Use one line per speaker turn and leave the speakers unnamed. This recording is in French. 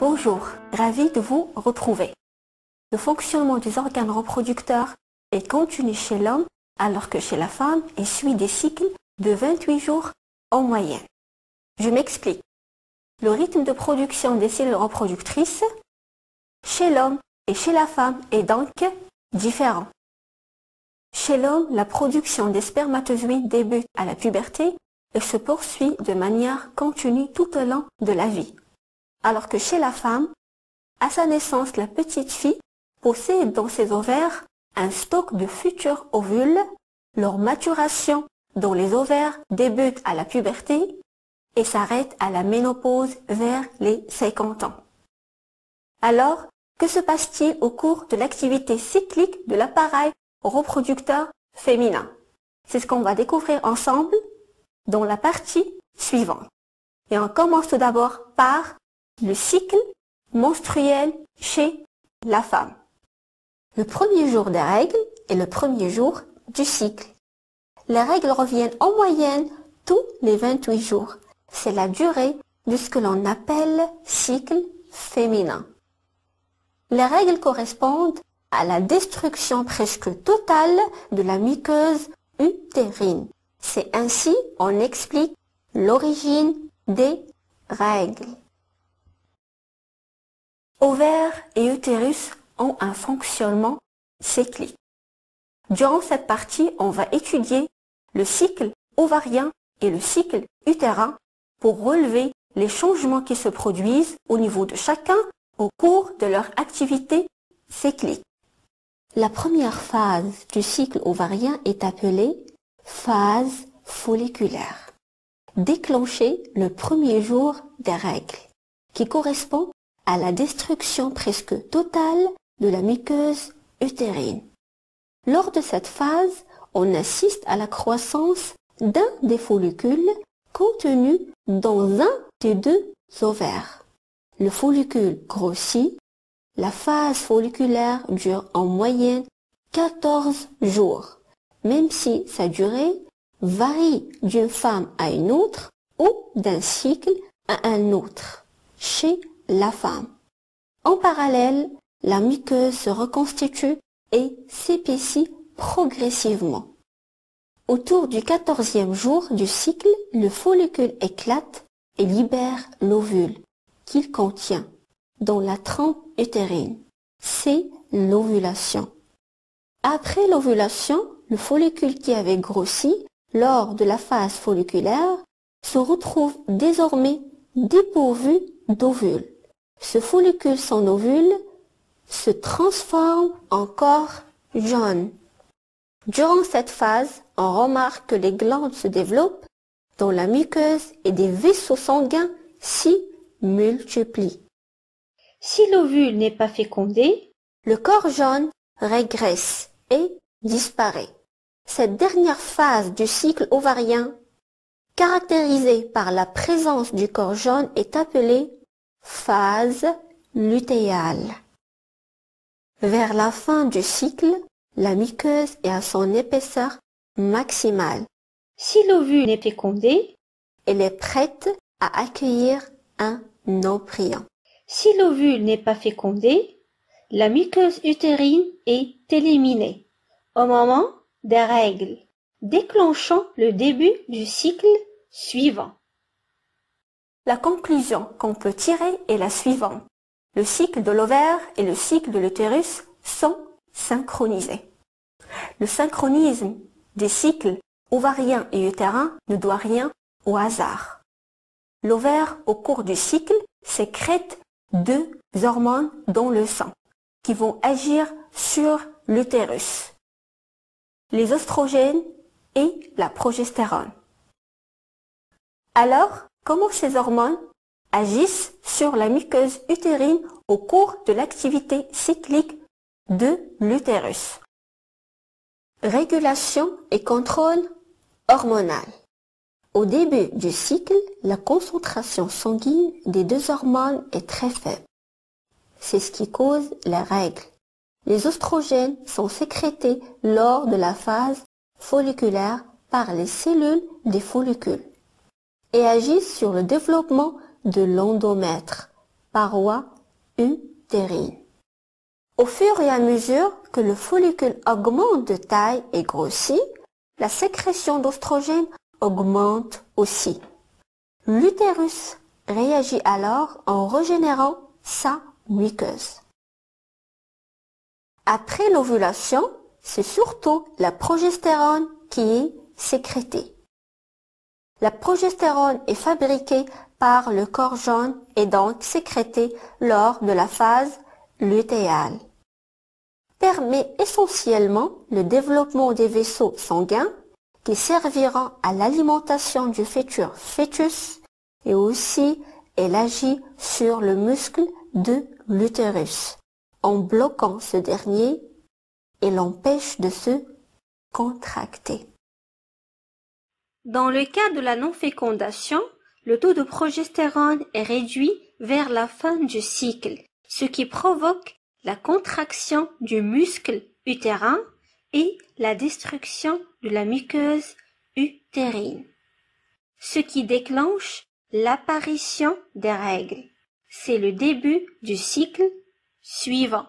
Bonjour, ravi de vous retrouver. Le fonctionnement des organes reproducteurs est continu chez l'homme alors que chez la femme, il suit des cycles de 28 jours en moyenne. Je m'explique. Le rythme de production des cellules reproductrices chez l'homme et chez la femme est donc différent. Chez l'homme, la production des spermatozoïdes débute à la puberté et se poursuit de manière continue tout au long de la vie. Alors que chez la femme, à sa naissance, la petite fille possède dans ses ovaires un stock de futurs ovules. Leur maturation dans les ovaires débute à la puberté et s'arrête à la ménopause vers les 50 ans. Alors, que se passe-t-il au cours de l'activité cyclique de l'appareil reproducteur féminin? C'est ce qu'on va découvrir ensemble dans la partie suivante. Et on commence tout d'abord par le cycle menstruel chez la femme. Le premier jour des règles est le premier jour du cycle. Les règles reviennent en moyenne tous les 28 jours. C'est la durée de ce que l'on appelle cycle féminin. Les règles correspondent à la destruction presque totale de la muqueuse utérine. C'est ainsi on explique l'origine des règles. Ovaires et utérus ont un fonctionnement cyclique. Durant cette partie, on va étudier le cycle ovarien et le cycle utérin pour relever les changements qui se produisent au niveau de chacun au cours de leur activité cyclique. La première phase du cycle ovarien est appelée phase folliculaire, déclenchée le premier jour des règles, qui correspond à la destruction presque totale de la muqueuse utérine. Lors de cette phase, on assiste à la croissance d'un des follicules contenus dans un des deux ovaires. Le follicule grossit. La phase folliculaire dure en moyenne 14 jours, même si sa durée varie d'une femme à une autre ou d'un cycle à un autre chez la femme. En parallèle, la muqueuse se reconstitue et s'épaissit progressivement. Autour du 14e jour du cycle, le follicule éclate et libère l'ovule qu'il contient dans la trempe utérine. C'est l'ovulation. Après l'ovulation, le follicule qui avait grossi lors de la phase folliculaire se retrouve désormais dépourvu d'ovule. Ce follicule sans ovule se transforme en corps jaune. Durant cette phase, on remarque que les glandes se développent dans la muqueuse et des vaisseaux sanguins s'y multiplient. Si l'ovule n'est pas fécondé, le corps jaune régresse et disparaît. Cette dernière phase du cycle ovarien, caractérisée par la présence du corps jaune, est appelée phase lutéale. Vers la fin du cycle, la muqueuse est à son épaisseur maximale. Si l'ovule est fécondé, elle est prête à accueillir un embryon. Si l'ovule n'est pas fécondé, la muqueuse utérine est éliminée au moment des règles, déclenchant le début du cycle suivant. La conclusion qu'on peut tirer est la suivante. Le cycle de l'ovaire et le cycle de l'utérus sont synchronisés. Le synchronisme des cycles ovariens et utérins ne doit rien au hasard. L'ovaire, au cours du cycle, sécrète deux hormones dans le sang qui vont agir sur l'utérus, les oestrogènes et la progestérone. Alors, comment ces hormones agissent sur la muqueuse utérine au cours de l'activité cyclique de l'utérus? Régulation et contrôle hormonal. Au début du cycle, la concentration sanguine des deux hormones est très faible. C'est ce qui cause les règles. Les oestrogènes sont sécrétés lors de la phase folliculaire par les cellules des follicules et agissent sur le développement de l'endomètre, paroi utérine. Au fur et à mesure que le follicule augmente de taille et grossit, la sécrétion d'oestrogène augmente aussi. L'utérus réagit alors en régénérant sa muqueuse. Après l'ovulation, c'est surtout la progestérone qui est sécrétée. La progestérone est fabriquée par le corps jaune et donc sécrétée lors de la phase lutéale. Permet essentiellement le développement des vaisseaux sanguins qui serviront à l'alimentation du futur fœtus et aussi elle agit sur le muscle de l'utérus en bloquant ce dernier et l'empêche de se contracter. Dans le cas de la non-fécondation, le taux de progestérone est réduit vers la fin du cycle, ce qui provoque la contraction du muscle utérin et la destruction de la muqueuse utérine, ce qui déclenche l'apparition des règles. C'est le début du cycle suivant.